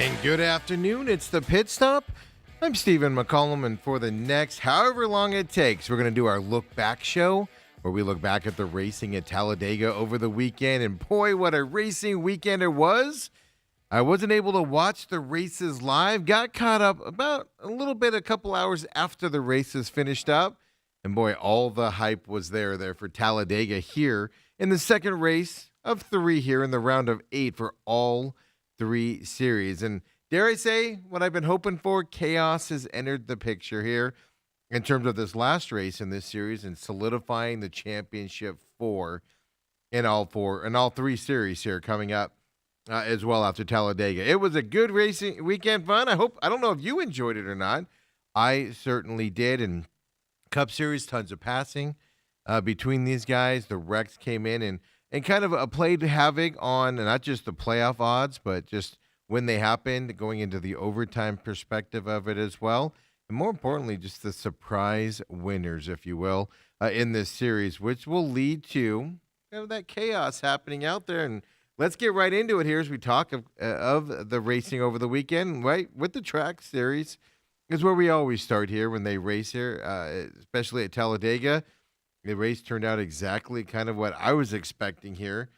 And good afternoon. It's the Pit Stop. I'm Stephen McCollum, and for the next however long it takes, we're going to do our Look Back show, where we look back at the racing at Talladega over the weekend. And boy, what a racing weekend it was. I wasn't able to watch the races live. Got caught up about a couple hours after the races finished up. And boy, all the hype was there for Talladega here in the second race of 3 here in the round of 8 for all 3 series. And dare I say, what I've been hoping for, chaos has entered the picture here in terms of this last race in this series and solidifying the championship in all 3 series here coming up as well after Talladega. It was a good racing weekend fun. I don't know if you enjoyed it or not. I certainly did. And Cup Series, tons of passing between these guys. The wrecks came in and kind of played havoc on not just the playoff odds, but just when they happened, going into the overtime perspective of it as well. And more importantly, just the surprise winners, if you will, in this series, which will lead to that chaos happening out there. And let's get right into it here as we talk of the racing over the weekend, right? With the track series is where we always start here when they race here, especially at Talladega. The race turned out exactly kind of what I was expecting here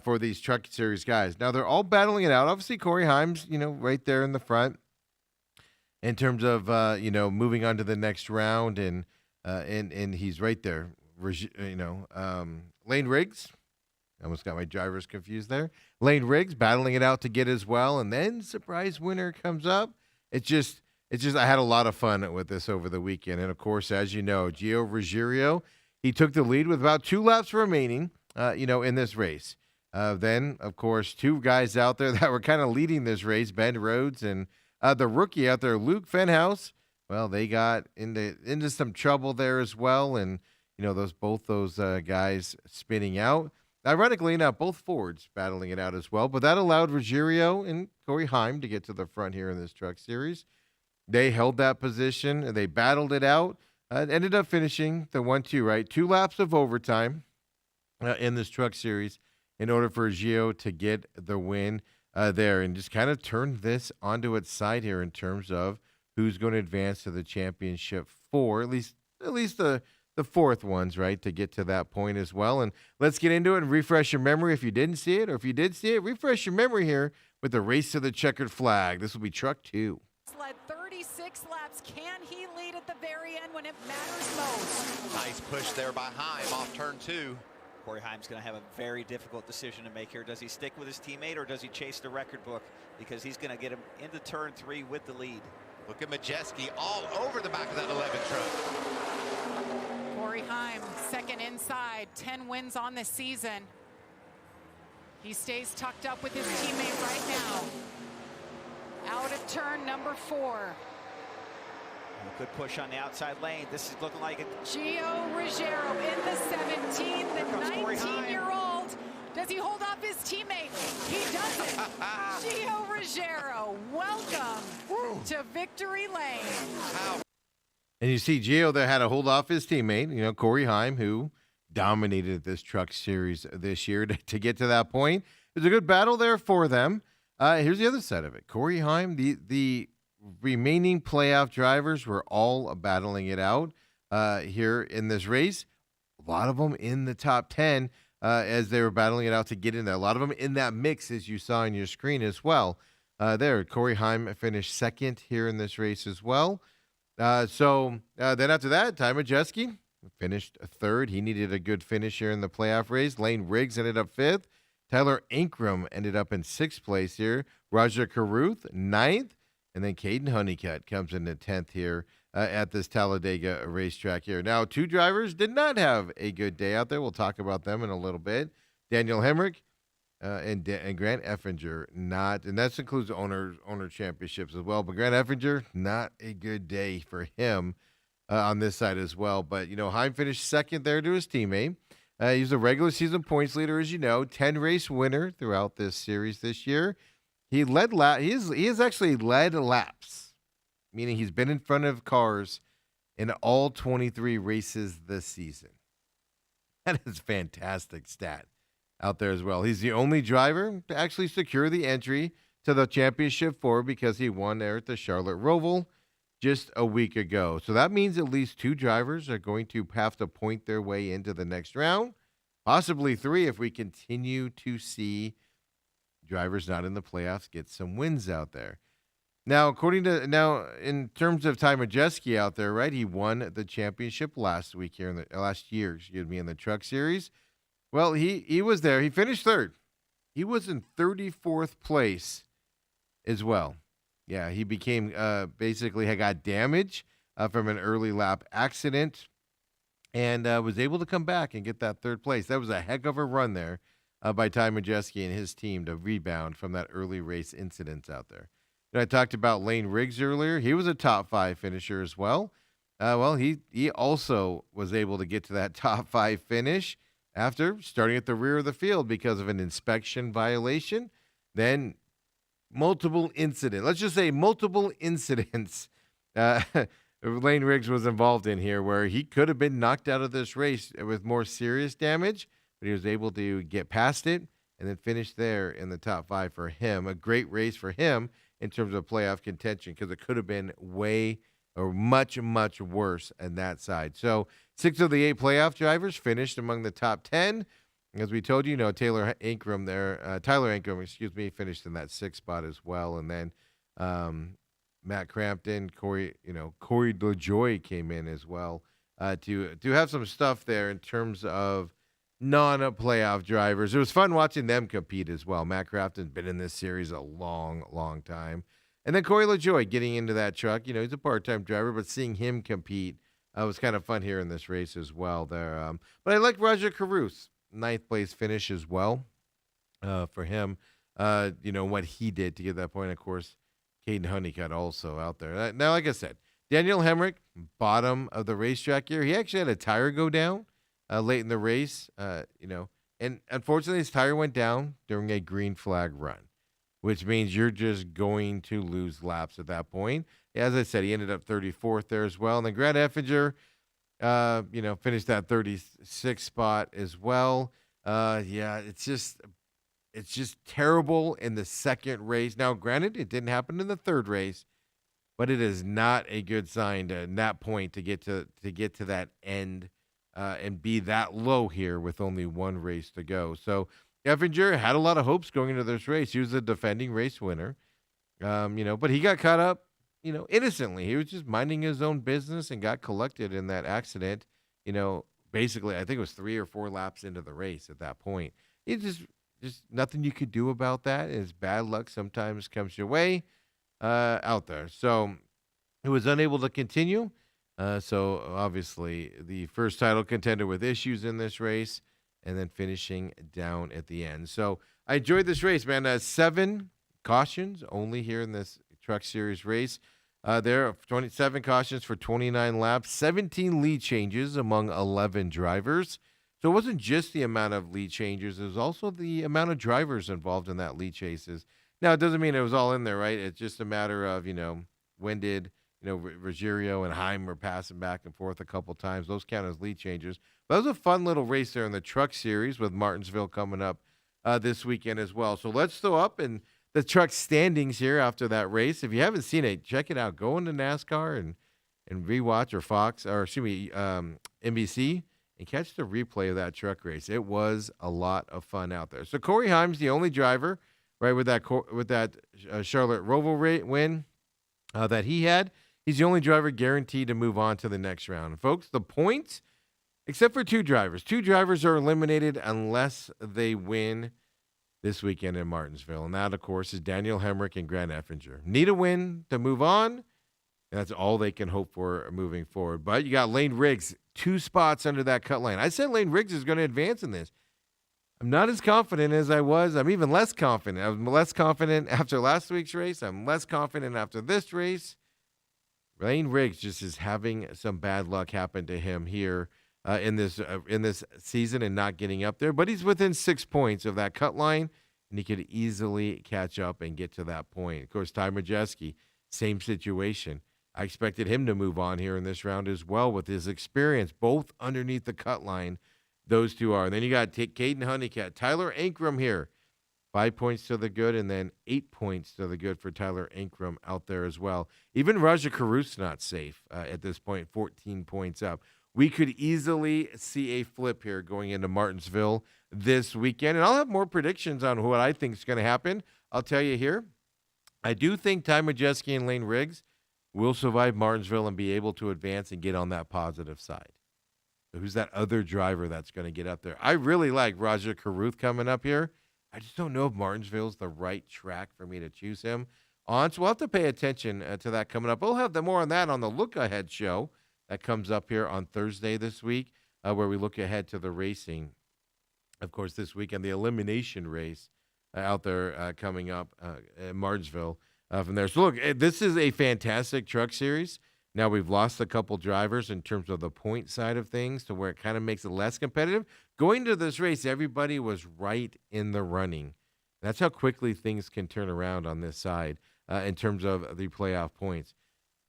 for these truck series guys. Now, they're all battling it out. Obviously, Corey Haim's, right there in the front in terms of, moving on to the next round. And he's right there. Lane Riggs. I almost got my drivers confused there. Lane Riggs battling it out to get as well. And then surprise winner comes up. It's just I had a lot of fun with this over the weekend. And, of course, as you know, Gio Ruggiero, he took the lead with about 2 laps remaining, in this race. Then, of course, 2 guys out there that were kind of leading this race, Ben Rhodes and the rookie out there, Luke Fenhouse. Well, they got into some trouble there as well. And, both those guys spinning out. Ironically enough, both Fords battling it out as well. But that allowed Ruggiero and Corey Haim to get to the front here in this truck series. They held that position. They battled it out. Ended up finishing the 1-2, right? 2 laps of overtime in this truck series in order for Gio to get the win there and just kind of turn this onto its side here in terms of who's going to advance to the championship 4, at least the 4th ones, right, to get to that point as well. And let's get into it and refresh your memory if you didn't see it, or if you did see it, refresh your memory here with the race to the checkered flag. This will be truck 2. Led 36 laps. Can he lead at the very end when it matters most? Nice push there by Haim off turn 2. Corey Haim's going to have a very difficult decision to make here. Does he stick with his teammate or does he chase the record book? Because he's going to get him into turn 3 with the lead. Look at Majeski all over the back of that 11 truck. Corey Haim, second inside, 10 wins on the season. He stays tucked up with his teammate right now. Out of turn number 4. A good push on the outside lane. This is looking like a Gio Ruggiero in the 17, the 19-year-old. Does he hold off his teammate? He doesn't. Gio Ruggiero, welcome to victory lane. Wow. And you see Gio there had to hold off his teammate, Corey Haim, who dominated this truck series this year to get to that point. It was a good battle there for them. Here's the other side of it. Corey Haim, the remaining playoff drivers were all battling it out here in this race. A lot of them in the top 10 as they were battling it out to get in there. A lot of them in that mix, as you saw on your screen as well. Corey Haim finished second here in this race as well. Then after that, Ty Majeski finished 3rd. He needed a good finish here in the playoff race. Lane Riggs ended up 5th. Tyler Ankrum ended up in 6th place here. Raja Carruth, 9th. And then Caden Honeycutt comes into 10th here at this Talladega racetrack here. Now, 2 drivers did not have a good day out there. We'll talk about them in a little bit. Daniel Hemrick and Grant Effinger, not. And that includes owner championships as well. But Grant Effinger, not a good day for him on this side as well. But, Haim finished 2nd there to his teammate. He's a regular season points leader, as you know, 10-race winner throughout this series this year. He has actually led laps, meaning he's been in front of cars in all 23 races this season. That is a fantastic stat out there as well. He's the only driver to actually secure the entry to the championship four because he won there at the Charlotte Roval just a week ago. So that means at least 2 drivers are going to have to point their way into the next round, possibly 3 if we continue to see drivers not in the playoffs get some wins out there. Now, in terms of Ty Majeski out there, right? He won the championship last year, in the Truck Series. Well, he was there. He finished third. He was in 34th place as well. Yeah, he became basically had got damage from an early lap accident and was able to come back and get that third place. That was a heck of a run there by Ty Majeski and his team to rebound from that early race incident out there. I talked about Lane Riggs earlier. He was a top 5 finisher as well. He also was able to get to that top 5 finish after starting at the rear of the field because of an inspection violation. Then multiple incidents. Let's just say multiple incidents Lane Riggs was involved in here where he could have been knocked out of this race with more serious damage, but he was able to get past it and then finish there in the top 5 for him. A great race for him in terms of playoff contention because it could have been much, much worse on that side. So 6 of the 8 playoff drivers finished among the top 10. As we told you, Tyler Ankrum, finished in that 6th spot as well. And then Matt Crampton, Corey LaJoie came in as well to have some stuff there in terms of non-playoff drivers. It was fun watching them compete as well. Matt Crampton's been in this series a long, long time. And then Corey LaJoie getting into that truck. He's a part-time driver, but seeing him compete was kind of fun here in this race as well. There, but I like Roger Caruth, 9th place finish as well for him. What he did to get that point. Of course, Caden Honeycutt also out there. Now, like I said, Daniel Hemrick, bottom of the racetrack here. He actually had a tire go down late in the race, and unfortunately his tire went down during a green flag run, which means you're just going to lose laps at that point. As I said, he ended up 34th there as well. And then Grant Effinger, finished that 36th spot as well. It's just terrible in the second race. Now, granted, it didn't happen in the third race, but it is not a good sign at that point to get to that end and be that low here with only 1 race to go. So Effinger had a lot of hopes going into this race. He was the defending race winner, but he got caught up, innocently. He was just minding his own business and got collected in that accident. Basically, I think it was 3 or 4 laps into the race at that point. It's just nothing you could do about that. It's bad luck sometimes comes your way out there. So he was unable to continue. So obviously the first title contender with issues in this race and then finishing down at the end. So I enjoyed this race, man. 7 cautions only here in this Truck Series race. There are 27 cautions for 29 laps, 17 lead changes among 11 drivers. So it wasn't just the amount of lead changes. It was also the amount of drivers involved in that lead chases. Now, it doesn't mean it was all in there, right? It's just a matter of, when did Ruggiero and Heim were passing back and forth a couple times. Those count as lead changers. But that was a fun little race there in the Truck Series with Martinsville coming up this weekend as well. So let's throw up in the truck standings here after that race. If you haven't seen it, check it out. Go into NASCAR and rewatch NBC and catch the replay of that truck race. It was a lot of fun out there. So Corey Heim's the only driver, right, with that Charlotte Roval win that he had. He's the only driver guaranteed to move on to the next round. And folks, the points, except for 2 drivers. 2 drivers are eliminated unless they win this weekend in Martinsville. And that, of course, is Daniel Hemrick and Grant Effinger. Need a win to move on. That's all they can hope for moving forward. But you got Lane Riggs, 2 spots under that cut line. I said Lane Riggs is going to advance in this. I'm not as confident as I was. I'm even less confident. I was less confident after last week's race. I'm less confident after this race. Lane Riggs just is having some bad luck happen to him here in this season and not getting up there. But he's within 6 points of that cut line, and he could easily catch up and get to that point. Of course, Ty Majeski, same situation. I expected him to move on here in this round as well with his experience, both underneath the cut line. Those 2 are. And then you got Caden Honeycutt, Tyler Ankrum here. 5 points to the good, and then 8 points to the good for Tyler Ankrum out there as well. Even Raja Caruth's not safe at this point, 14 points up. We could easily see a flip here going into Martinsville this weekend, and I'll have more predictions on what I think is going to happen. I'll tell you here, I do think Ty Majeski and Lane Riggs will survive Martinsville and be able to advance and get on that positive side. So who's that other driver that's going to get up there? I really like Raja Caruth coming up here. I just don't know if Martinsville's the right track for me to choose him on. So we'll have to pay attention to that coming up. We'll have more on that on the Look Ahead show that comes up here on Thursday this week, where we look ahead to the racing, of course, this weekend, the elimination race out there coming up in Martinsville from there. So, look, this is a fantastic truck series. Now, we've lost a couple drivers in terms of the point side of things to where it kind of makes it less competitive. Going to this race, everybody was right in the running. That's how quickly things can turn around on this side in terms of the playoff points.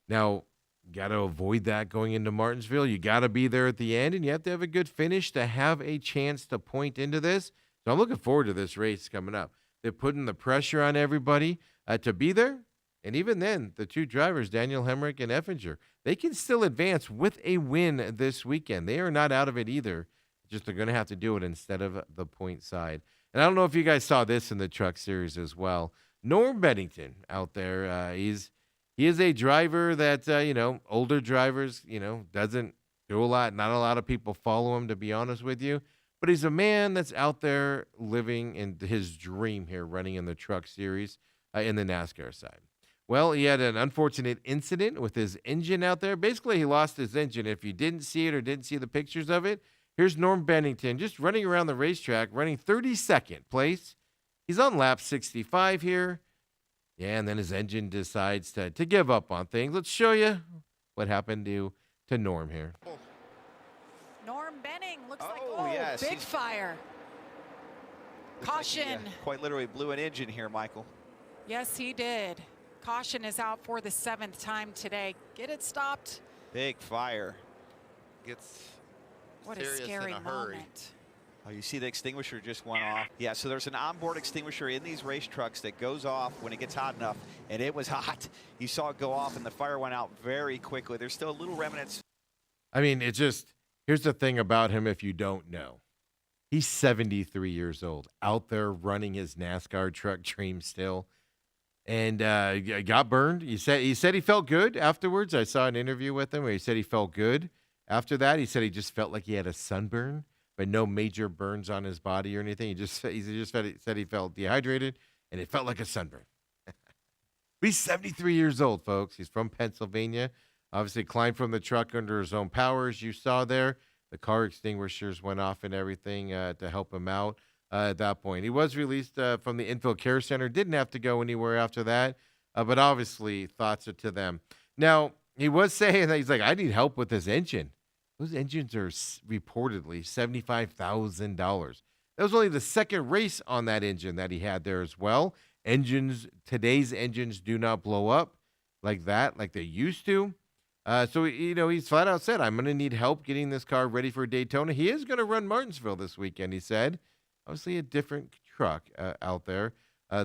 Now, got to avoid that going into Martinsville. You got to be there at the end, and you have to have a good finish to have a chance to point into this. So I'm looking forward to this race coming up. They're putting the pressure on everybody to be there. And even then, the two drivers, Daniel Hemrick and Effinger, they can still advance with a win this weekend. They are not out of it either. Just they're going to have to do it instead of the point side. And I don't know if you guys saw this in the truck series as well. Norm Bennington out there, he is a driver that, older drivers, doesn't do a lot. Not a lot of people follow him, to be honest with you. But he's a man that's out there living in his dream here, running in the truck series in the NASCAR side. Well, he had an unfortunate incident with his engine out there. Basically, he lost his engine. If you didn't see it or didn't see the pictures of it, here's Norm Bennington just running around the racetrack, running 32nd place. He's on lap 65 here. Yeah, and then his engine decides to give up on things. Let's show you what happened to Norm here. Norm Benning looks yes, big fire. Caution. Like he, quite literally blew an engine here, Michael. Yes, he did. Caution is out for the 7th time today. Get it stopped. Big fire. Gets What a serious scary in a hurry. moment. Oh, you see the extinguisher just went off. Yeah, so there's an onboard extinguisher in these race trucks that goes off when it gets hot enough, and it was hot. You saw it go off, and the fire went out very quickly. There's still little remnants. I mean, here's the thing about him if you don't know. He's 73 years old, out there running his NASCAR truck dream still. And got burned. He said he felt good afterwards. I saw an interview with him where he said he felt good. After that, he said he just felt like he had a sunburn, but no major burns on his body or anything. He said he felt dehydrated, and it felt like a sunburn. He's 73 years old, folks. He's from Pennsylvania. Obviously climbed from the truck under his own power, as you saw there. The car extinguishers went off and everything to help him out. At that point, he was released from the infield care center. Didn't have to go anywhere after that, but obviously thoughts are to them. Now, he was saying that he's like, I need help with this engine. Those engines are reportedly $75,000. That was only the second race on that engine that he had there as well. Today's engines do not blow up like that, like they used to. So, he's flat out said, I'm going to need help getting this car ready for Daytona. He is going to run Martinsville this weekend, he said. Obviously a different truck out there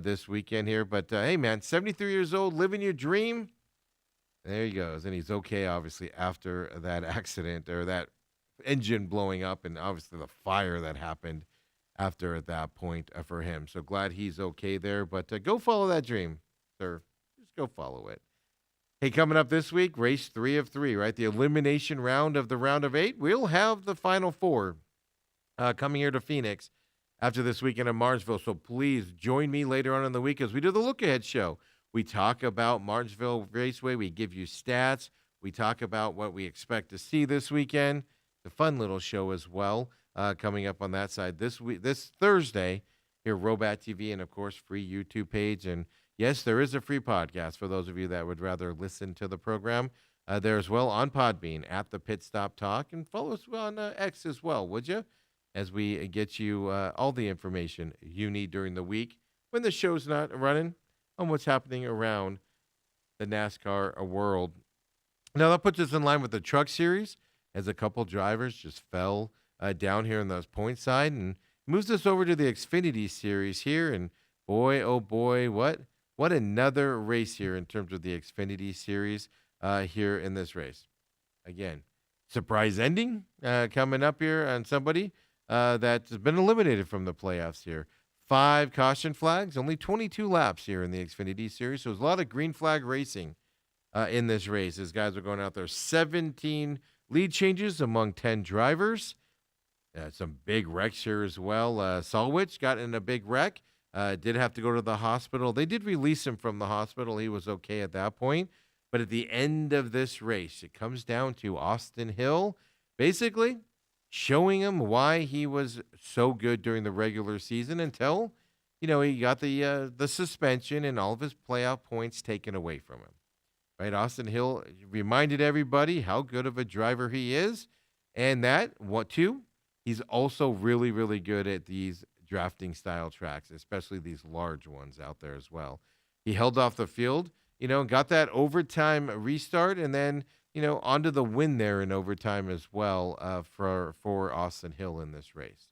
this weekend here. But, hey, man, 73 years old, living your dream. There he goes. And he's okay, obviously, after that accident or that engine blowing up and obviously the fire that happened after at that point for him. So glad he's okay there. But go follow that dream, sir. Just go follow it. Hey, coming up this week, race 3 of 3, right? The elimination round of the round of 8. We'll have the final 4 coming here to Phoenix after this weekend in Martinsville. So please join me later on in the week as we do the Look Ahead show. We talk about Martinsville Raceway. We give you stats. We talk about what we expect to see this weekend. The fun little show as well coming up on that side this Thursday here, Robat TV, and, of course, free YouTube page. And, yes, there is a free podcast for those of you that would rather listen to the program there as well on Podbean at the Pit Stop Talk. And follow us on X as well, would you? As we get you all the information you need during the week when the show's not running on what's happening around the NASCAR world. Now, that puts us in line with the truck series as a couple drivers just fell down here on those point side and moves us over to the Xfinity series here. And Boy, oh boy, what another race here in terms of the Xfinity Series here in this race. Again, surprise ending coming up here on somebody that's been eliminated from the playoffs here. 5 caution flags, only 22 laps here in the Xfinity Series. So there's a lot of green flag racing in this race as guys are going out there. 17 lead changes among 10 drivers. Some big wrecks here as well. Solwich got in a big wreck. Did have to go to the hospital. They did release him from the hospital. He was okay at that point. But at the end of this race, it comes down to Austin Hill basically showing him why he was so good during the regular season until, he got the suspension and all of his playoff points taken away from him. Right? Austin Hill reminded everybody how good of a driver he is, and he's also really, really good at these drafting style tracks, especially these large ones out there as well. He held off the field, got that overtime restart, and then, onto the win there in overtime as well for Austin Hill in this race.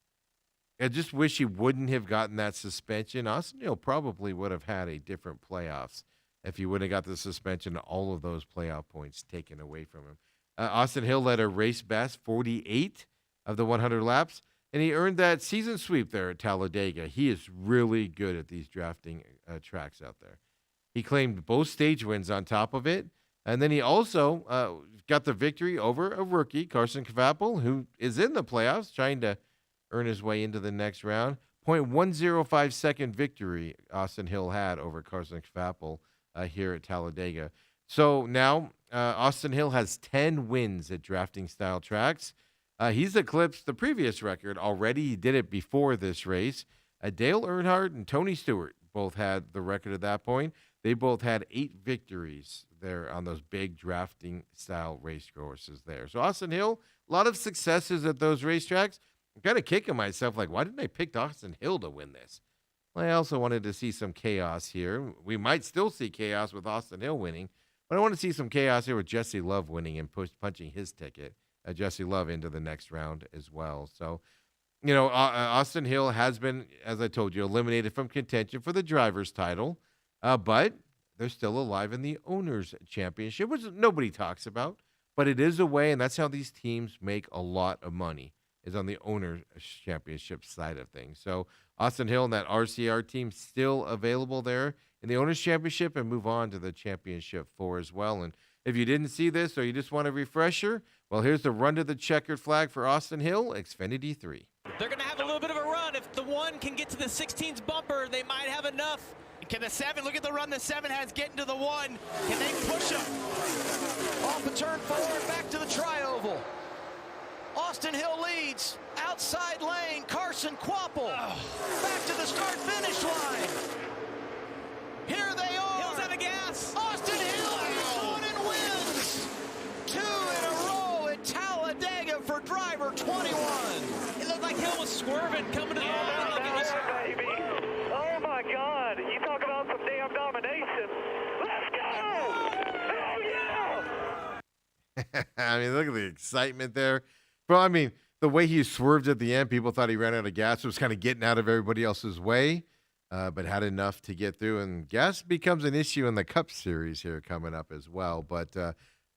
I just wish he wouldn't have gotten that suspension. Austin Hill probably would have had a different playoffs if he wouldn't have got the suspension, all of those playoff points taken away from him. Austin Hill led a race best 48 of the 100 laps, and he earned that season sweep there at Talladega. He is really good at these drafting tracks out there. He claimed both stage wins on top of it, and then he also got the victory over a rookie, Carson Kvapil, who is in the playoffs, trying to earn his way into the next round. 0.105 second victory Austin Hill had over Carson Kvapil here at Talladega. So now Austin Hill has 10 wins at drafting style tracks. He's eclipsed the previous record already. He did it before this race. Dale Earnhardt and Tony Stewart both had the record at that point. They both had 8 victories there on those big drafting style race courses there. So Austin Hill, a lot of successes at those racetracks. I'm kind of kicking myself, like, why didn't I pick Austin Hill to win this? Well, I also wanted to see some chaos here. We might still see chaos with Austin Hill winning, but I want to see some chaos here with Jesse Love winning and punching his ticket. Jesse Love into the next round as well. So, Austin Hill has been, as I told you, eliminated from contention for the driver's title, but they're still alive in the Owners' Championship, which nobody talks about, but it is a way, and that's how these teams make a lot of money, is on the Owners' Championship side of things. So Austin Hill and that RCR team still available there in the Owners' Championship and move on to the Championship 4 as well. And if you didn't see this or you just want a refresher, well, here's the run to the checkered flag for Austin Hill, Xfinity 3. They're going to have a little bit of a run. If the 1 can get to the 16's bumper, they might have enough. Can the 7, look at the run the 7 has getting to the 1. Can they push him? Off the turn 4, back to the tri-oval. Austin Hill leads, outside lane, Carson Kvapil. Back to the start-finish line. Here they are. Hill's out of gas. Austin Hill is on and wins. 2 in a row at Talladega for driver 21. It looked like Hill was swerving coming to the line. Like it was... baby. Oh my God. You talk about some damn domination. Let's go. Hell yeah. I mean, look at the excitement there. Well, I mean, the way he swerved at the end, people thought he ran out of gas. It was kind of getting out of everybody else's way, but had enough to get through. And gas becomes an issue in the Cup Series here coming up as well. But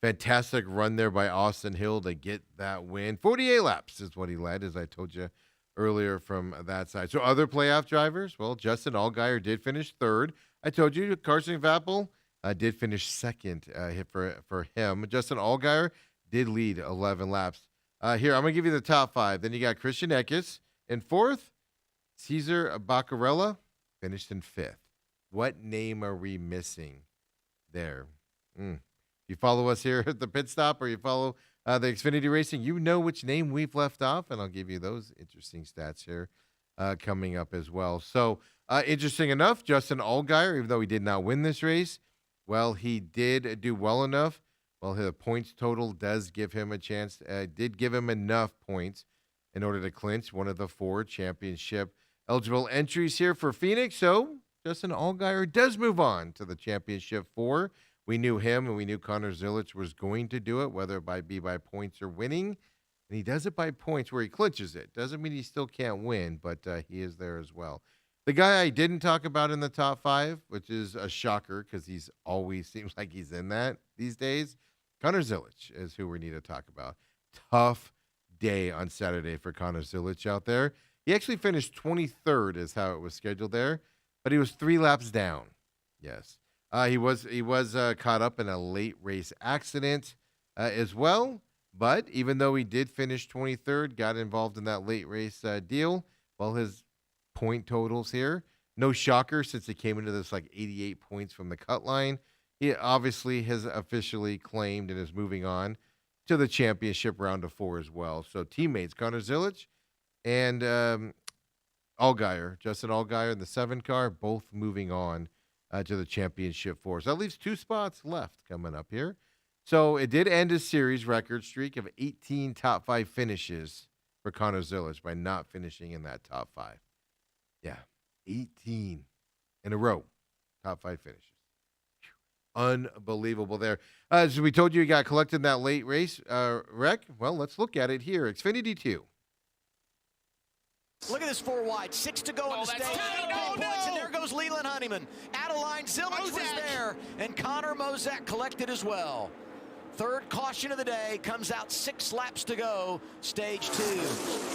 fantastic run there by Austin Hill to get that win. 48 laps is what he led, as I told you earlier from that side. So other playoff drivers, well, Justin Allgaier did finish 3rd. I told you Carson Kvapil did finish 2nd for him. Justin Allgaier did lead 11 laps. Here, I'm going to give you the top 5. Then you got Christian Eckes in 4th. Cesar Baccarella finished in 5th. What name are we missing there? You follow us here at the pit stop or you follow the Xfinity Racing, you know which name we've left off, and I'll give you those interesting stats here coming up as well. So, interesting enough, Justin Allgaier, even though he did not win this race, well, he did do well enough. Well, the points total does give him a chance, did give him enough points in order to clinch one of the 4 championship eligible entries here for Phoenix. So Justin Allgaier does move on to the championship 4. We knew him and we knew Connor Zilic was going to do it, whether it be by points or winning. And he does it by points where he clinches it. Doesn't mean he still can't win, but he is there as well. The guy I didn't talk about in the top 5, which is a shocker because he's always seems like he's in that these days. Connor Zilic is who we need to talk about. Tough day on Saturday for Connor Zilic out there. He actually finished 23rd is how it was scheduled there, but he was 3 laps down. Yes. He was caught up in a late race accident as well, but even though he did finish 23rd, got involved in that late race deal, well, his point totals here, no shocker since he came into this like 88 points from the cut line. He obviously has officially claimed and is moving on to the championship round of 4 as well. So teammates Connor Zilic and Allgaier, Justin Allgaier in the 7 car, both moving on to the championship 4. So that leaves 2 spots left coming up here. So it did end his series record streak of 18 top 5 finishes for Connor Zilic by not finishing in that top 5. Yeah, 18 in a row, top 5 finishes. Unbelievable there. As we told you, he got collected in that late race wreck. Well, let's look at it here. Xfinity 2. Look at this 4 wide, 6 to go in the stage. Points, and there goes Leland Honeyman. Adeline Zilic was there, and Connor Mozak collected as well. 3rd caution of the day, comes out 6 laps to go, stage 2.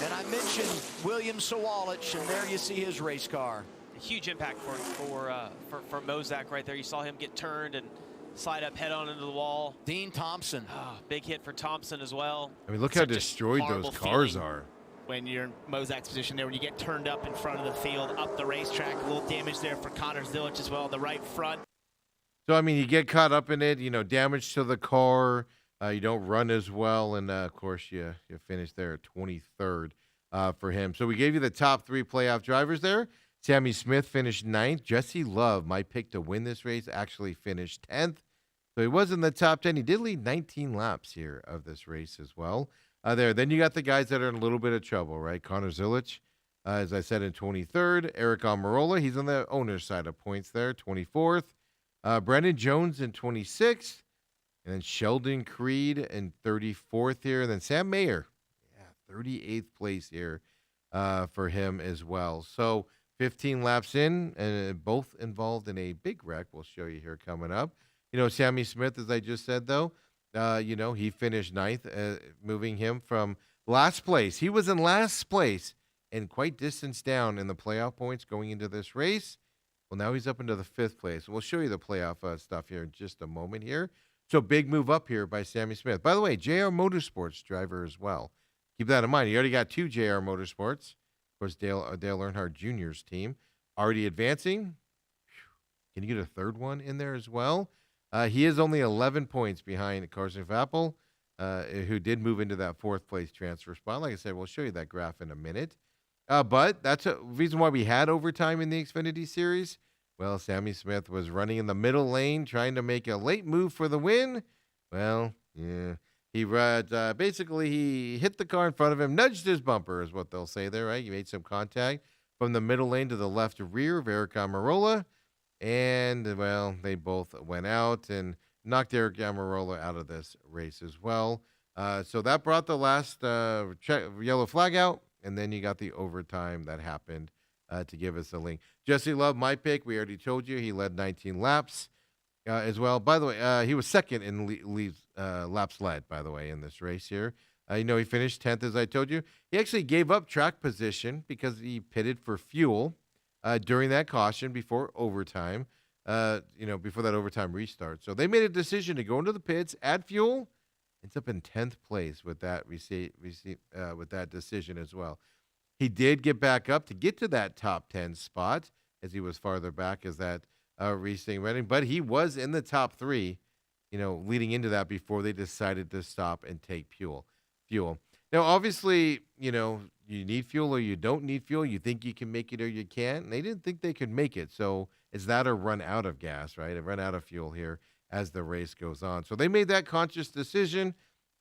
And I mentioned William Sawalich, and there you see his race car. A huge impact for Mozak right there. You saw him get turned and slide up head on into the wall. Dean Thompson. Oh, big hit for Thompson as well. I mean, look how destroyed those cars are. When you're in Mozak's position there, when you get turned up in front of the field, up the racetrack, a little damage there for Connor Zilic as well, the right front. So, I mean, you get caught up in it, damage to the car, you don't run as well, and, of course, you finish there at 23rd for him. So we gave you the top 3 playoff drivers there. Sammy Smith finished 9th. Jesse Love, my pick to win this race, actually finished 10th. So he was in the top 10. He did lead 19 laps here of this race as well. Then you got the guys that are in a little bit of trouble, right? Connor Zilic, as I said, in 23rd. Eric Almirola, he's on the owner's side of points there, 24th. Brendan Jones in 26th. And then Sheldon Creed in 34th here. And then Sam Mayer, 38th place here for him as well. So 15 laps in, and both involved in a big wreck. We'll show you here coming up. Sammy Smith, as I just said, though, he finished 9th, moving him from last place. He was in last place and quite distance down in the playoff points going into this race. Well, now he's up into the 5th place. We'll show you the playoff stuff here in just a moment here. So big move up here by Sammy Smith. By the way, JR Motorsports driver as well. Keep that in mind. He already got 2 JR Motorsports. Of course, Dale Earnhardt Jr.'s team already advancing. Can you get a 3rd one in there as well? He is only 11 points behind Carson Vappel, who did move into that 4th place transfer spot. Like I said, we'll show you that graph in a minute. But that's a reason why we had overtime in the Xfinity Series. Well, Sammy Smith was running in the middle lane, trying to make a late move for the win. Well, yeah. He hit the car in front of him, nudged his bumper is what they'll say there, right? He made some contact from the middle lane to the left rear of Eric Almirola. And, well, they both went out and knocked Eric Almirola out of this race as well. So that brought the last yellow flag out, and then you got the overtime that happened to give us a link. Jesse Love, my pick, we already told you. He led 19 laps as well. By the way, he was 2nd in laps led, by the way, in this race here. He finished 10th, as I told you. He actually gave up track position because he pitted for fuel during that caution before overtime, before that overtime restart. So they made a decision to go into the pits, add fuel, ends up in 10th place with that with that decision as well. He did get back up to get to that top 10 spot as he was farther back as that racing running, but he was in the top 3, leading into that before they decided to stop and take fuel. Now, obviously, you need fuel or you don't need fuel. You think you can make it or you can't. And they didn't think they could make it. So it's that or run out of gas, right? A run out of fuel here as the race goes on. So they made that conscious decision,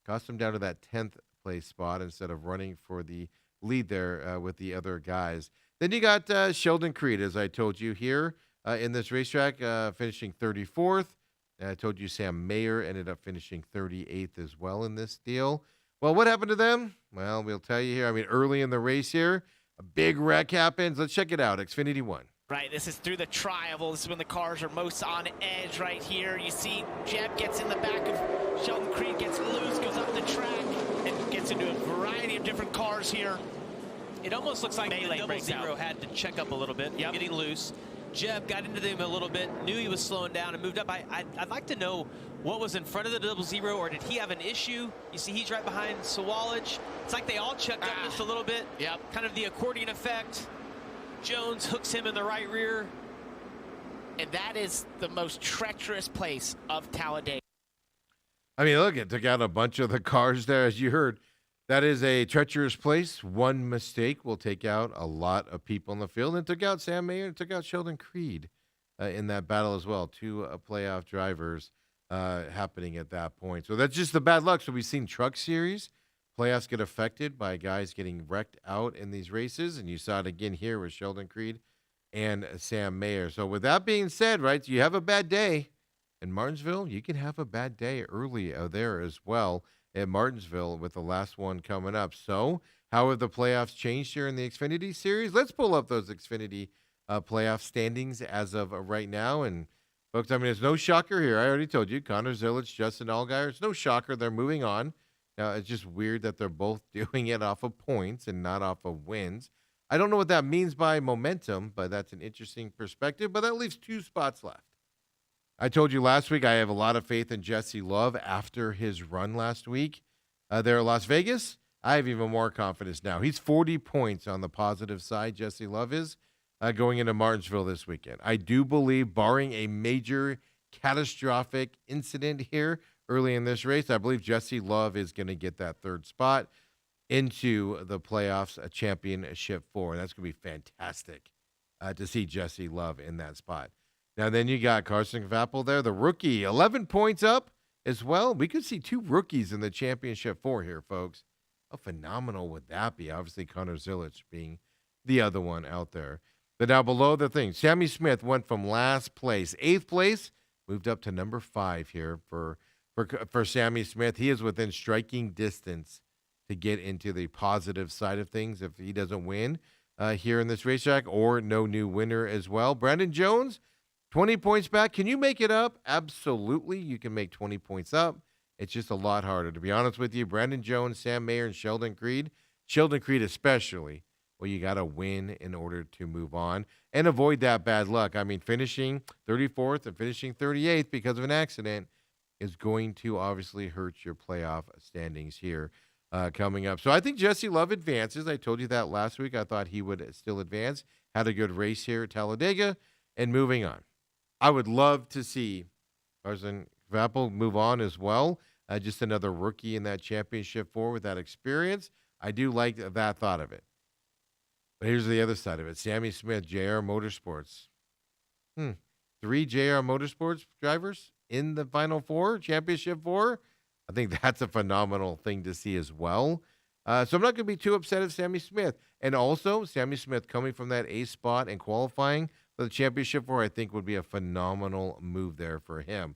cost them down to that 10th place spot instead of running for the lead there with the other guys. Then you got Sheldon Creed, as I told you here in this racetrack, finishing 34th. And I told you Sam Mayer ended up finishing 38th as well in this deal. Well, what happened to them? Well, we'll tell you here. I mean, early in the race here, a big wreck happens. Let's check it out. Xfinity 1. Right, this is through the tri-oval. This is when the cars are most on edge right here. You see Jeb gets in the back of Sheldon Creed, gets loose, goes up the track, and gets into a variety of different cars here. It almost looks like Melee the breaks double-zero out. had to check up a little bit, getting loose. Jeb got into them a little bit, knew he was slowing down and moved up. I'd like to know what was in front of the double-zero, or did he have an issue? You see he's right behind Sawalich. It's like they all checked up just a little bit. Yep. Kind of the accordion effect. Jones hooks him in the right rear. And that is the most treacherous place of Talladega. I mean, look, it took out a bunch of the cars there, as you heard. That is a treacherous place. One mistake will take out a lot of people in the field. And it took out Sam Mayer and took out Sheldon Creed in that battle as well. Two playoff drivers happening at that point. So that's just the bad luck. So we've seen Truck Series playoffs get affected by guys getting wrecked out in these races. And you saw it again here with Sheldon Creed and Sam Mayer. So with that being said, right, you have a bad day in Martinsville. You can have a bad day early there as well at Martinsville with the last one coming up. So how have the playoffs changed here in the Xfinity Series? Let's pull up those Xfinity playoff standings as of right now. And folks, I mean, it's no shocker here. I already told you, Connor Zilic, Justin Allgaier. It's no shocker. They're moving on. Now, it's just weird that they're both doing it off of points and not off of wins. I don't know what that means by momentum, but that's an interesting perspective. But that leaves 2 spots left. I told you last week I have a lot of faith in Jesse Love after his run last week there at Las Vegas. I have even more confidence now. He's 40 points on the positive side, Jesse Love is, going into Martinsville this weekend. I do believe, barring a major catastrophic incident here early in this race, I believe Jesse Love is going to get that 3rd spot into the playoffs, a championship 4. And that's going to be fantastic to see Jesse Love in that spot. Now, then you got Carson Vappel there, the rookie, 11 points up as well. We could see 2 rookies in the championship 4 here, folks. How phenomenal would that be? Obviously, Connor Zilic being the other one out there. But now below the thing, Sammy Smith went from last place, 8th place, moved up to number 5 here for Sammy Smith. He is within striking distance to get into the positive side of things if he doesn't win here in this racetrack, or no new winner as well. Brandon Jones, 20 points back. Can you make it up? Absolutely. You can make 20 points up. It's just a lot harder. To be honest with you, Brandon Jones, Sam Mayer, and Sheldon Creed especially, well, you got to win in order to move on and avoid that bad luck. I mean, finishing 34th and finishing 38th because of an accident is going to obviously hurt your playoff standings here coming up. So I think Jesse Love advances. I told you that last week. I thought he would still advance. Had a good race here at Talladega. And moving on, I would love to see Carson Vappel move on as well. Just another rookie in that championship 4 with that experience. I do like that thought of it. But here's the other side of it. Sammy Smith, JR Motorsports. 3 JR Motorsports drivers in the Final 4, Championship 4. I think that's a phenomenal thing to see as well. So I'm not going to be too upset at Sammy Smith. And also, Sammy Smith coming from that A spot and qualifying for the Championship 4, I think would be a phenomenal move there for him.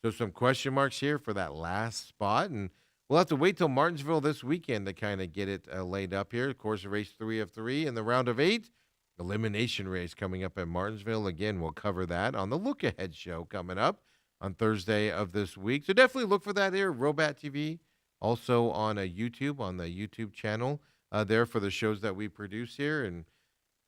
So some question marks here for that last spot. And we'll have to wait till Martinsville this weekend to kind of get it laid up here. Of course, race 3 of 3 in the round of 8. Elimination race coming up at Martinsville. Again, we'll cover that on the Look Ahead show coming up on Thursday of this week. So definitely look for that here, Robat TV. Also on YouTube, on the YouTube channel there for the shows that we produce here. And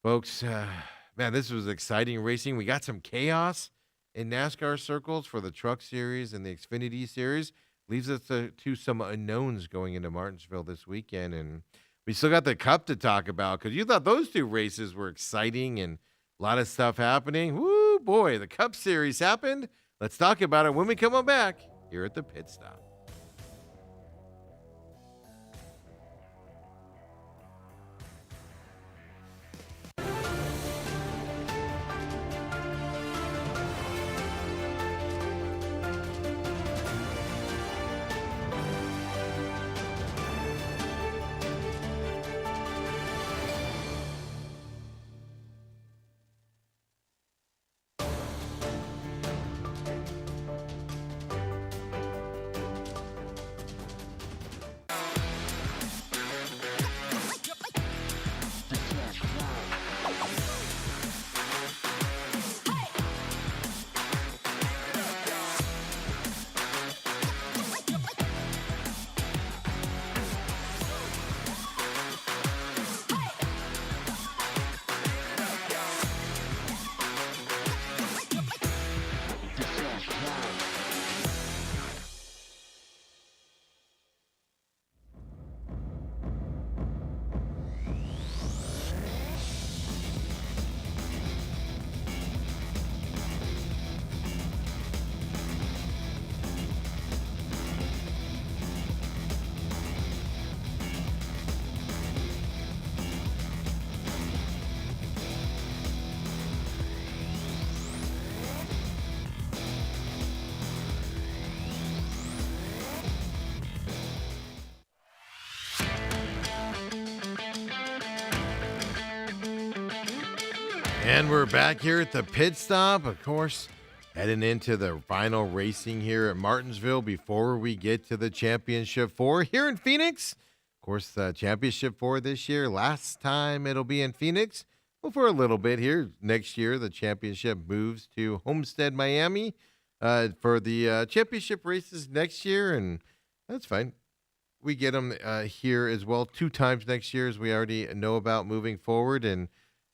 folks, man, this was exciting racing. We got some chaos in NASCAR circles for the Truck Series and the Xfinity Series. Leaves us to some unknowns going into Martinsville this weekend. And we still got the Cup to talk about because you thought those 2 races were exciting and a lot of stuff happening. Woo, boy, the Cup Series happened. Let's talk about it when we come on back here at the Pit Stop. And we're back here at the pit stop, of course, heading into the final racing here at Martinsville before we get to the Championship 4 here in Phoenix. Of course, the Championship 4 this year. Last time it'll be in Phoenix. Well, for a little bit here. Next year, the championship moves to Homestead, Miami for the championship races next year, and that's fine. We get them here as well 2 times next year, as we already know about moving forward, and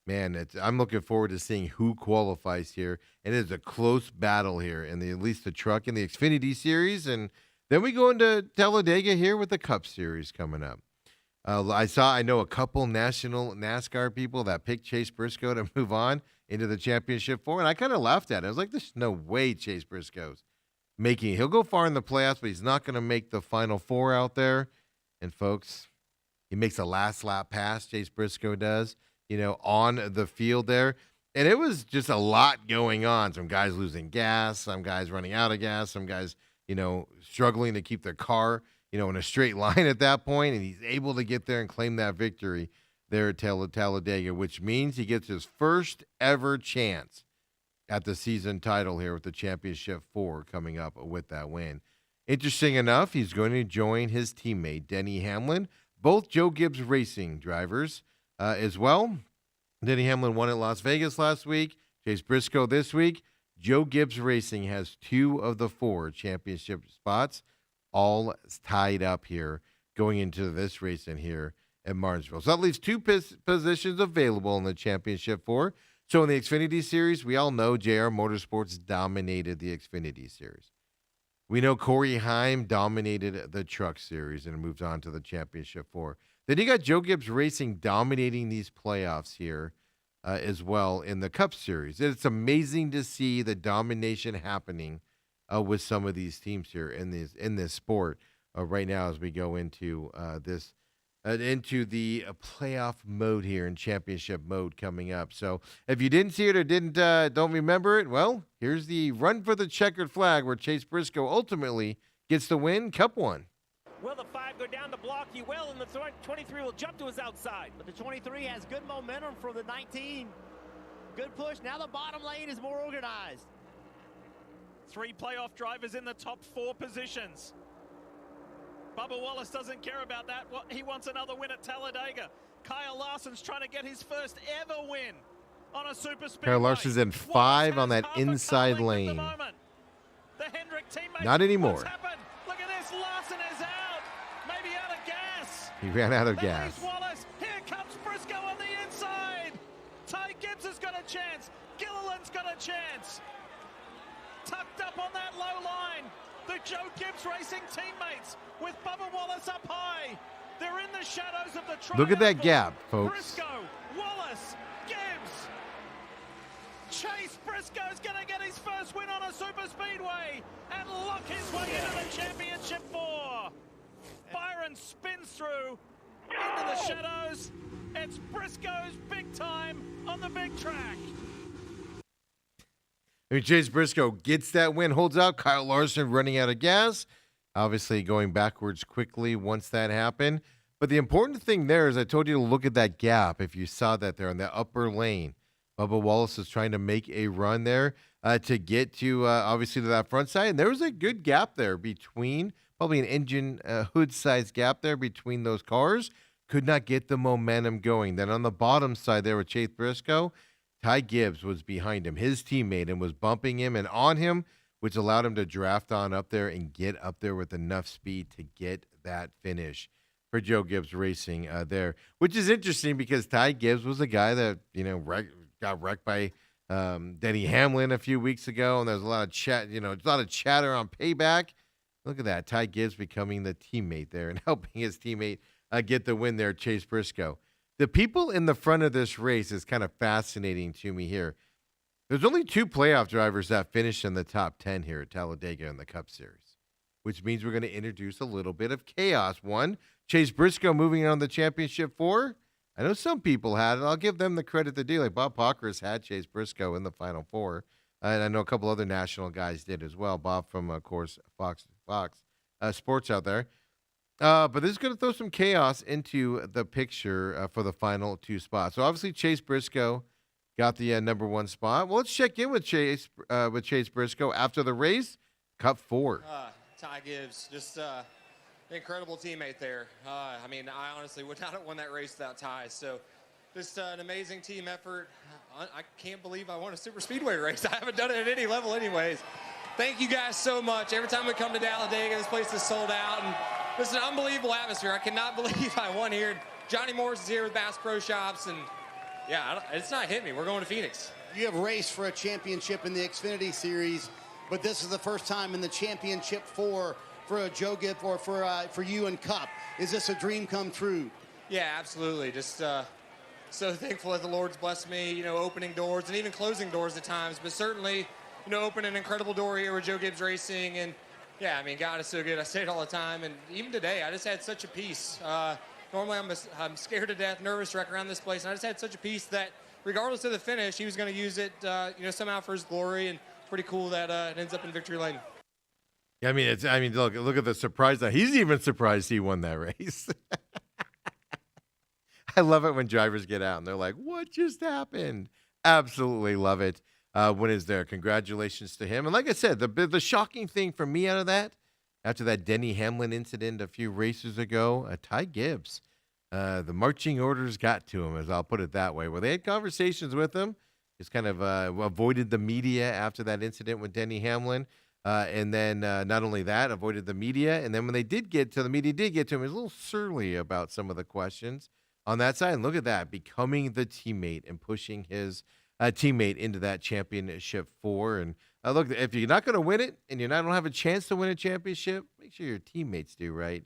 man, I'm looking forward to seeing who qualifies here. It is a close battle here in at least the truck and the Xfinity series, and then we go into Talladega here with the Cup series coming up. I know a couple national NASCAR people that picked Chase Briscoe to move on into the Championship 4, and I kind of laughed at it. I was like, there's no way Chase Briscoe's he'll go far in the playoffs, but he's not going to make the Final 4 out there. And folks, he makes a last lap pass, Chase Briscoe does, on the field there. And it was just a lot going on. Some guys losing gas, some guys running out of gas, some guys, struggling to keep their car, in a straight line at that point. And he's able to get there and claim that victory there at Talladega, which means he gets his first ever chance at the season title here with the Championship 4 coming up with that win. Interesting enough, he's going to join his teammate, Denny Hamlin, both Joe Gibbs Racing drivers as well. Denny Hamlin won at Las Vegas last week. Chase Briscoe this week. Joe Gibbs Racing has 2 of the 4 championship spots, all tied up here going into this racing here at Martinsville. So that leaves 2 positions available in the Championship 4. So in the Xfinity Series, we all know JR Motorsports dominated the Xfinity Series. We know Corey Heim dominated the Truck Series and moves on to the Championship 4. Then you got Joe Gibbs Racing dominating these playoffs here as well in the Cup Series. It's amazing to see the domination happening with some of these teams here in this sport right now as we go into into the playoff mode here and championship mode coming up. So if you didn't see it or don't remember it, well, here's the run for the checkered flag where Chase Briscoe ultimately gets the win, Cup 1. Will the 5 go down to block? He will, and the 23 will jump to his outside. But the 23 has good momentum from the 19. Good push. Now the bottom lane is more organized. 3 playoff drivers in the top 4 positions. Bubba Wallace doesn't care about that. He wants another win at Talladega. Kyle Larson's trying to get his first ever win on a super speedway. Kyle Larson's in 5 on that inside lane. The Hendrick teammate. Not anymore. What's happened? Look at this. Larson is out. Maybe out of gas. He ran out of gas. Wallace. Here comes Briscoe on the inside. Ty Gibbs has got a chance. Gilliland's got a chance. Tucked up on that low line. The Joe Gibbs Racing teammates with Bubba Wallace up high. They're in the shadows of the triangle. Look at that gap, folks. Briscoe, Wallace, Gibbs. Chase Briscoe's going to get his first win on a super speedway and lock his way into the Championship 4. Byron spins through into the shadows. It's Briscoe's big time on the big track. Chase Briscoe gets that win, holds out. Kyle Larson running out of gas, obviously going backwards quickly once that happened. But the important thing there is I told you to look at that gap. If you saw that there in the upper lane, Bubba Wallace is trying to make a run there to get to, obviously, to that front side. And there was a good gap there between, probably an engine hood-sized gap there between those cars. Could not get the momentum going. Then on the bottom side there with Chase Briscoe, Ty Gibbs was behind him, his teammate, and was bumping him and on him, which allowed him to draft on up there and get up there with enough speed to get that finish for Joe Gibbs Racing there, which is interesting because Ty Gibbs was a guy that, got wrecked by Denny Hamlin a few weeks ago, and there's a lot of chatter on payback. Look at that, Ty Gibbs becoming the teammate there and helping his teammate get the win there, Chase Briscoe. The people in the front of this race is kind of fascinating to me here. There's only 2 playoff drivers that finished in the top 10 here at Talladega in the Cup Series, which means we're going to introduce a little bit of chaos. 1, Chase Briscoe moving on the Championship 4. I know some people had it. I'll give them the credit to do. Like Bob Pockris had Chase Briscoe in the Final 4. And I know a couple other national guys did as well. Bob from, of course, Fox Sports out there. But this is going to throw some chaos into the picture for the final 2 spots. So obviously Chase Briscoe got the number 1 spot. Well, let's check in with Chase Briscoe after the race. Cup 4. Ty Gibbs, just an incredible teammate there. I mean, I honestly would not have won that race without Ty. So just an amazing team effort. I can't believe I won a super speedway race. I haven't done it at any level anyways. Thank you guys so much. Every time we come to Talladega, this place is sold out. And this is an unbelievable atmosphere. I cannot believe I won here. Johnny Morris is here with Bass Pro Shops. And, yeah, it's not hitting me. We're going to Phoenix. You have raced for a championship in the Xfinity Series, but this is the first time in the championship for a Joe Gibbs or for you and Cup. Is this a dream come true? Yeah, absolutely. Just so thankful that the Lord's blessed me, opening doors and even closing doors at times, but certainly, opened an incredible door here with Joe Gibbs Racing. And yeah, I mean, God is so good. I say it all the time. And even today, I just had such a peace. Normally I'm scared to death, nervous wreck around this place. And I just had such a peace that regardless of the finish, he was going to use it, somehow for his glory. And pretty cool that it ends up in victory lane. Yeah, I mean, look at the surprise. Now he's even surprised he won that race. I love it when drivers get out and they're like, "What just happened?" Absolutely love it. When is there? Congratulations to him. And like I said, the shocking thing for me out of that, after that Denny Hamlin incident a few races ago, Ty Gibbs, the marching orders got to him, as I'll put it that way. Well, they had conversations with him. Just kind of avoided the media after that incident with Denny Hamlin. And then not only that, avoided the media. And then when they did get to the media, did get to him, he was a little surly about some of the questions on that side. And look at that, becoming the teammate and pushing his teammate into that championship 4. And look, if you're not going to win it and you don't have a chance to win a championship, make sure your teammates do, right?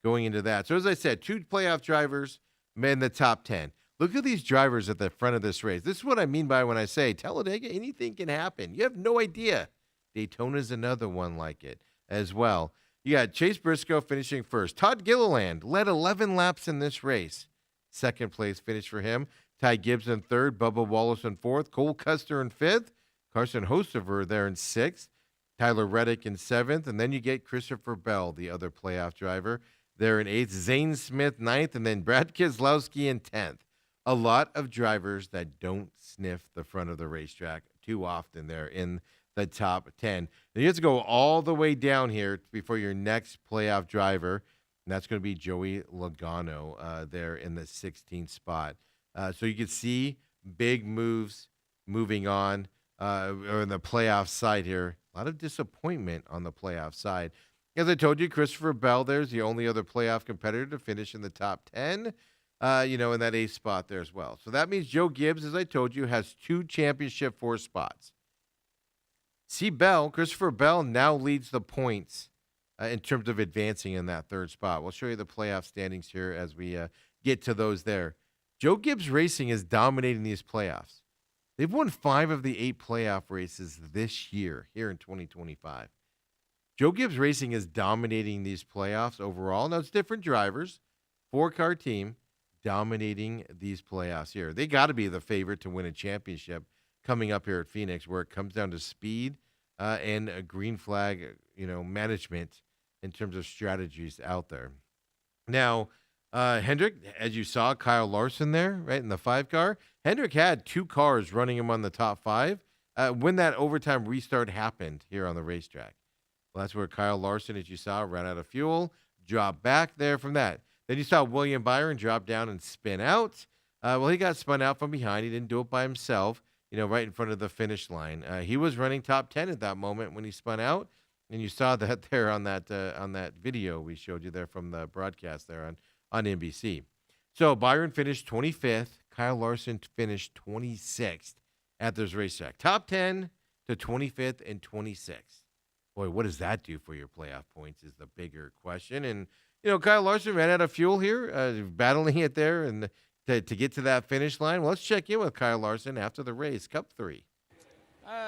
Going into that. So as I said, 2 playoff drivers in the top 10. Look at these drivers at the front of this race. This is what I mean by when I say Talladega, anything can happen. You have no idea. Daytona's another one like it as well. You got Chase Briscoe finishing first. Todd Gilliland led 11 laps in this race. Second place finish for him. Ty Gibbs in third. Bubba Wallace in fourth. Cole Custer in fifth. Carson Hocevar there in sixth. Tyler Reddick in seventh. And then you get Christopher Bell, the other playoff driver, there in eighth. Zane Smith ninth. And then Brad Keselowski in 10th. A lot of drivers that don't sniff the front of the racetrack too often there in the top 10. Then you have to go all the way down here before your next playoff driver, and that's going to be Joey Logano there in the 16th spot. So you can see big moves moving on or in the playoff side here. A lot of disappointment on the playoff side. As I told you, Christopher Bell there's the only other playoff competitor to finish in the top 10. In that 8th spot there as well. So that means Joe Gibbs, as I told you, has 2 championship 4 spots. Christopher Bell now leads the points in terms of advancing in that 3rd spot. We'll show you the playoff standings here as we get to those there. Joe Gibbs Racing is dominating these playoffs. They've won 5 of the 8 playoff races this year, here in 2025. Joe Gibbs Racing is dominating these playoffs overall. Now, it's different drivers, 4-car team, dominating these playoffs here. They got to be the favorite to win a championship coming up here at Phoenix, where it comes down to speed and a green flag, management in terms of strategies out there. Now, Hendrick, as you saw, Kyle Larson there, right, in the 5-car. Hendrick had 2 cars running him on the top 5 when that overtime restart happened here on the racetrack. Well, that's where Kyle Larson, as you saw, ran out of fuel, dropped back there from that. Then you saw William Byron drop down and spin out. He got spun out from behind. He didn't do it by himself, right in front of the finish line. He was running top 10 at that moment when he spun out, and you saw that there on that video we showed you there from the broadcast there on NBC. So Byron finished 25th. Kyle Larson finished 26th at this racetrack. Top 10 to 25th and 26th. Boy, what does that do for your playoff points is the bigger question. And Kyle Larson ran out of fuel here, battling it there and to get to that finish line. Well, let's check in with Kyle Larson after the race, Cup 3.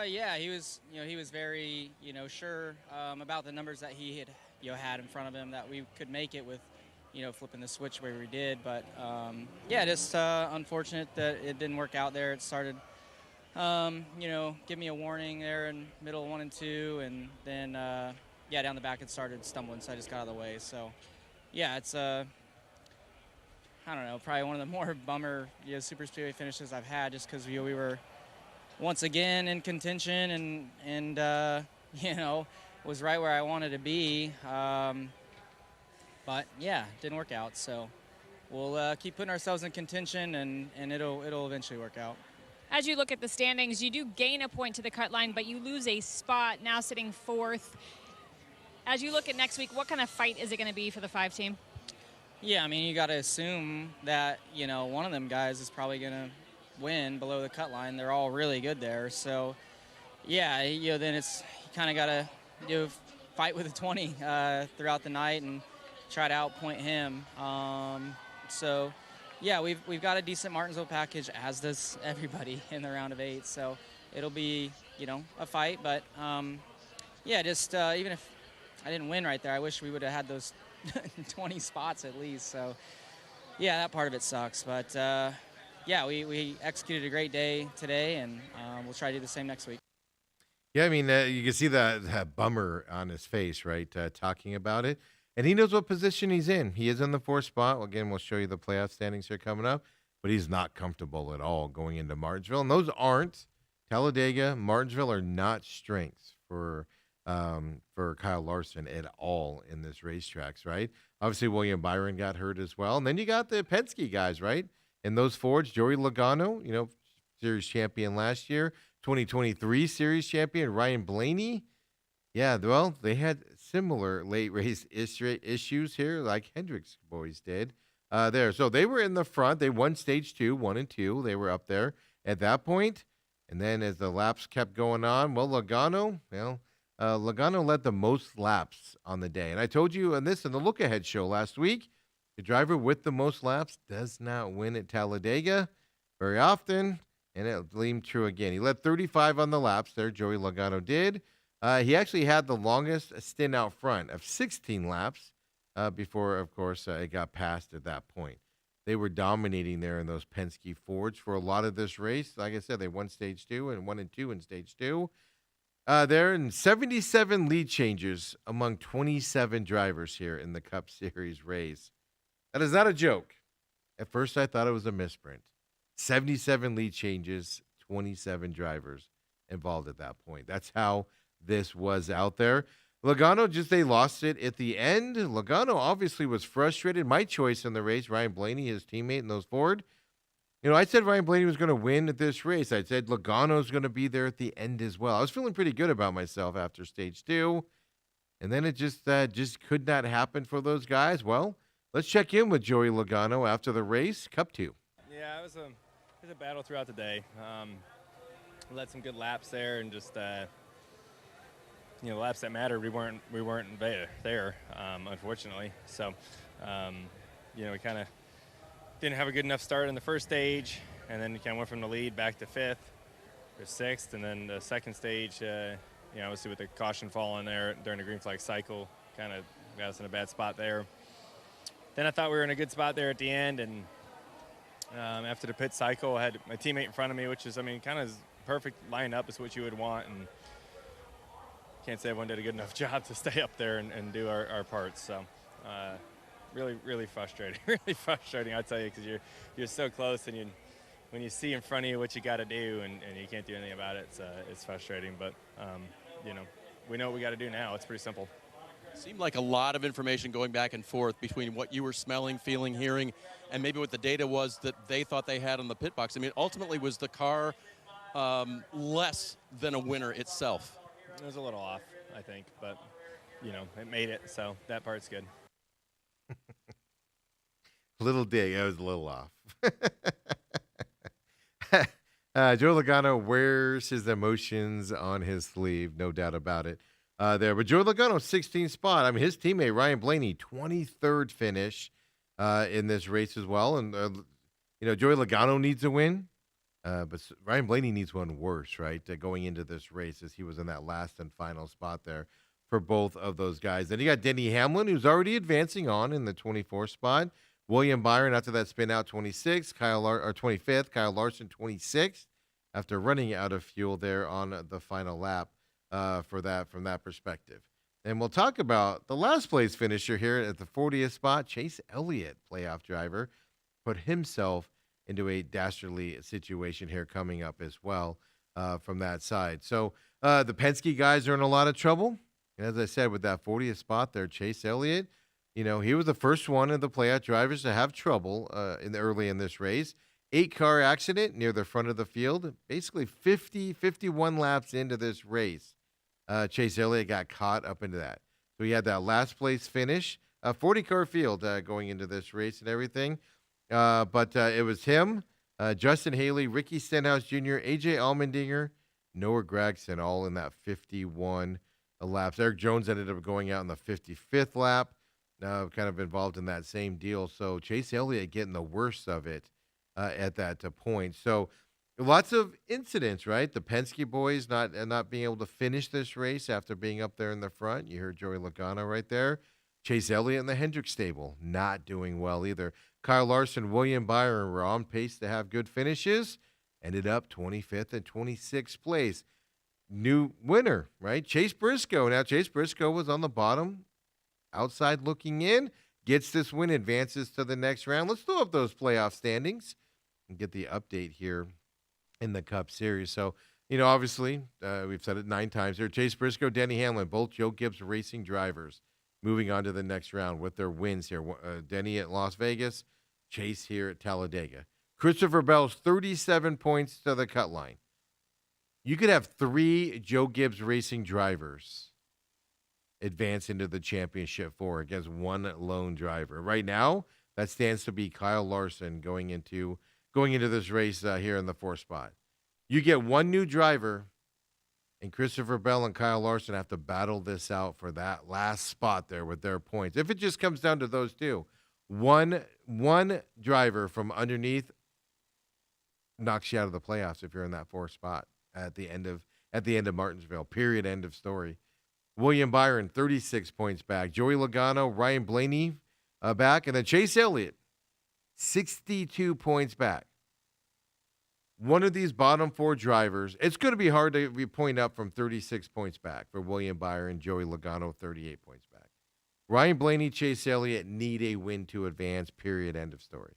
He was, he was very, sure about the numbers that he had in front of him, that we could make it with, flipping the switch where we did. But just unfortunate that it didn't work out there. It started, give me a warning there in middle 1 and 2, and then down the back it started stumbling, so I just got out of the way. So. Yeah, it's I I don't know, probably one of the more bummer super speedway finishes I've had, just because we were once again in contention and was right where I wanted to be. But yeah, didn't work out. So we'll keep putting ourselves in contention, and it'll eventually work out. As you look at the standings, you do gain a point to the cut line, but you lose a spot, now sitting 4th. As you look at next week, what kind of fight is it going to be for the 5 team? Yeah, I mean, you got to assume that, one of them guys is probably going to win below the cut line. They're all really good there. So, yeah, then it's you kind of got to fight with a 20 throughout the night and try to outpoint him. So, yeah, we've got a decent Martinsville package, as does everybody in the round of 8. So it'll be, a fight. But, yeah, just even if I didn't win right there, I wish we would have had those 20 spots at least. So, yeah, that part of it sucks. But, yeah, we executed a great day today, and we'll try to do the same next week. Yeah, I mean, you can see that bummer on his face, right, talking about it. And he knows what position he's in. He is in the 4th spot. Well, again, we'll show you the playoff standings here coming up. But he's not comfortable at all going into Martinsville. And those aren't. Talladega, Martinsville are not strengths for Kyle Larson at all in this racetracks, right? Obviously, William Byron got hurt as well. And then you got the Penske guys, right? In those Fords, Joey Logano, series champion last year, 2023 series champion, Ryan Blaney. Yeah, well, they had similar late race issues here like Hendrick's boys did there. So they were in the front. They won stage 2, 1 and 2. They were up there at that point. And then as the laps kept going on, Logano led the most laps on the day. And I told you in the look-ahead show last week, the driver with the most laps does not win at Talladega very often, and it seemed true again. He led 35 on the laps there, Joey Logano did. He actually had the longest stint out front of 16 laps before, of course, it got passed at that point. They were dominating there in those Penske Fords for a lot of this race. Like I said, they won stage 2 and 1 and 2 in stage 2. There in 77 lead changes among 27 drivers here in the Cup Series race. That is not a joke. At first, I thought it was a misprint. 77 lead changes, 27 drivers involved at that point. That's how this was out there. Logano, they lost it at the end. Logano obviously was frustrated. My choice in the race, Ryan Blaney, his teammate in those Ford. I said Ryan Blaney was going to win at this race. I said Logano's going to be there at the end as well. I was feeling pretty good about myself after stage 2. And then it just could not happen for those guys. Well, let's check in with Joey Logano after the race, Cup 2. Yeah, it was a battle throughout the day. Led some good laps there, and just laps that mattered. We weren't there, unfortunately. So, we kind of didn't have a good enough start in the first stage, and then kind of went from the lead back to 5th or 6th, and then the second stage, obviously with the caution falling there during the green flag cycle, kind of got us in a bad spot there. Then I thought we were in a good spot there at the end, and after the pit cycle, I had my teammate in front of me, which is, kind of perfect lineup is what you would want, and can't say everyone did a good enough job to stay up there and do our parts. So really frustrating, really frustrating, I'll tell you, because you're so close, and when you see in front of you what you got to do and you can't do anything about it, it's frustrating. But, we know what we got to do now. It's pretty simple. Seemed like a lot of information going back and forth between what you were smelling, feeling, hearing, and maybe what the data was that they thought they had on the pit box. Ultimately, was the car less than a winner itself? It was a little off, I think, but, it made it, so that part's good. Little dig. I was a little off. Joe Logano wears his emotions on his sleeve, no doubt about it. There, but Joe Logano, 16th spot. His teammate Ryan Blaney, 23rd finish in this race as well. And Joey Logano needs a win, but Ryan Blaney needs one worse, right? Going into this race, as he was in that last and final spot there for both of those guys. Then you got Denny Hamlin, who's already advancing on in the 24th spot. William Byron, after that spin out, 26th. 25th. Kyle Larson, 26th, after running out of fuel there on the final lap from that perspective. And we'll talk about the last place finisher here at the 40th spot, Chase Elliott, playoff driver put himself into a dastardly situation here coming up as well from that side. So the Penske guys are in a lot of trouble. And as I said, with that 40th spot there, Chase Elliott, he was the first one of the playoff drivers to have trouble early in this race. 8-car accident near the front of the field, basically 51 laps into this race. Chase Elliott got caught up into that. So he had that last place finish, 40-car field going into this race and everything. But it was him, Justin Haley, Ricky Stenhouse Jr., A.J. Allmendinger, Noah Gragson, all in that 51 laps. Eric Jones ended up going out in the 55th lap, kind of involved in that same deal. So Chase Elliott getting the worst of it at that point. So lots of incidents, right? The Penske boys not being able to finish this race after being up there in the front. You heard Joey Logano right there. Chase Elliott in the Hendrick stable not doing well either. Kyle Larson, William Byron were on pace to have good finishes. Ended up 25th and 26th place. New winner, right? Chase Briscoe. Now, Chase Briscoe was on the bottom, outside looking in, gets this win, advances to the next round. Let's throw up those playoff standings and get the update here in the Cup Series. So, obviously, we've said it 9 times here. Chase Briscoe, Denny Hamlin, both Joe Gibbs Racing drivers moving on to the next round with their wins here. Denny at Las Vegas, Chase here at Talladega. Christopher Bell's 37 points to the cut line. You could have 3 Joe Gibbs Racing drivers advance into the championship 4 against one lone driver. Right now, that stands to be Kyle Larson going into this race here in the 4th spot. You get one new driver, and Christopher Bell and Kyle Larson have to battle this out for that last spot there with their points. If it just comes down to those two, one driver from underneath knocks you out of the playoffs if you're in that 4th spot at the end of Martinsville. Period. End of story. William Byron, 36 points back. Joey Logano, Ryan Blaney back, and then Chase Elliott, 62 points back. One of these bottom 4 drivers, it's going to be hard to be point up from 36 points back for William Byron, Joey Logano, 38 points back. Ryan Blaney, Chase Elliott need a win to advance, period, end of story.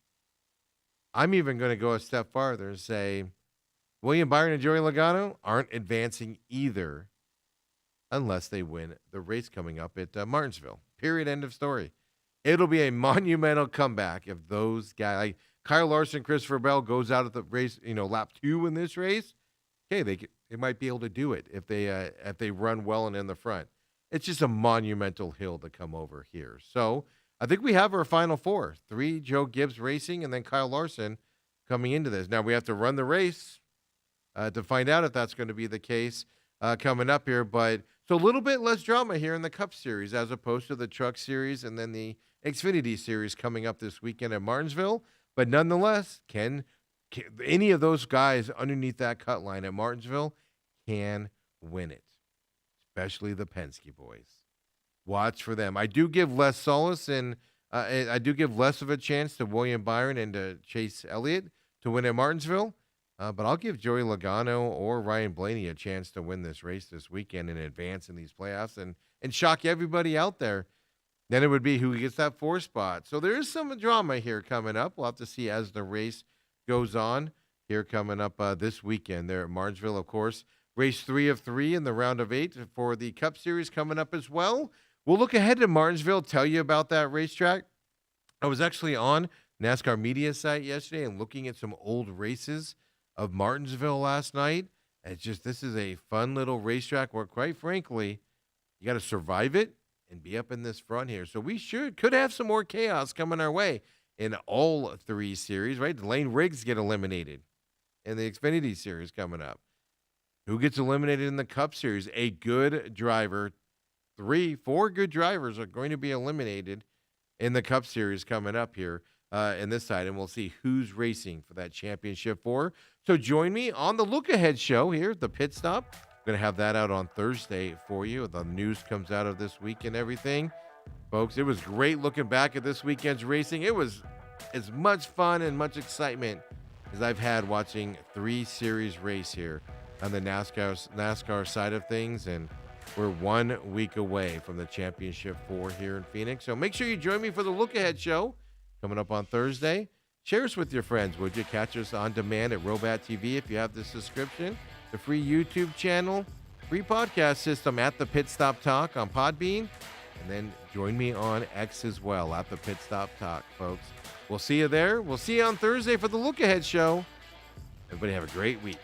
I'm even going to go a step farther and say William Byron and Joey Logano aren't advancing either unless they win the race coming up at Martinsville, period, end of story. It'll be a monumental comeback if those guys, like Kyle Larson, Christopher Bell, goes out at the race, lap 2 in this race. Okay, they might be able to do it if they run well and in the front. It's just a monumental hill to come over here. So I think we have our final 4: 3 Joe Gibbs Racing and then Kyle Larson coming into this. Now we have to run the race to find out if that's going to be the case coming up here. But so a little bit less drama here in the Cup Series as opposed to the Truck Series and then the Xfinity Series coming up this weekend at Martinsville. But nonetheless, can any of those guys underneath that cut line at Martinsville can win it, especially the Penske boys. Watch for them. I do give less solace and I do give less of a chance to William Byron and to Chase Elliott to win at Martinsville. But I'll give Joey Logano or Ryan Blaney a chance to win this race this weekend and advance in these playoffs and shock everybody out there. Then it would be who gets that 4th spot. So there is some drama here coming up. We'll have to see as the race goes on here coming up this weekend there at Martinsville, of course. Race 3 of 3 in the round of 8 for the Cup Series coming up as well. We'll look ahead to Martinsville, tell you about that racetrack. I was actually on NASCAR media site yesterday and looking at some old races of Martinsville last night. And it's just, this is a fun little racetrack where, quite frankly, you got to survive it and be up in this front here. So we could have some more chaos coming our way in all 3 series, right? Lane Riggs get eliminated in the Xfinity Series coming up. Who gets eliminated in the Cup Series? A good driver. 4 good drivers are going to be eliminated in the Cup Series coming up here in this side, and we'll see who's racing for that championship 4. So join me on the Look Ahead show here, the Pit Stop. Going to have that out on Thursday for you. The news comes out of this week and everything. Folks, it was great looking back at this weekend's racing. It was as much fun and much excitement as I've had watching 3 series race here on the NASCAR side of things, and we're 1 week away from the championship 4 here in Phoenix. So make sure you join me for the Look Ahead show coming up on Thursday. Share us with your friends, would you? Catch us on demand at Robat TV if you have the subscription, the free YouTube channel, free podcast system at the Pit Stop Talk on Podbean, and then join me on X as well at the Pit Stop Talk, folks. We'll see you there. We'll see you on Thursday for the Look Ahead show. Everybody have a great week.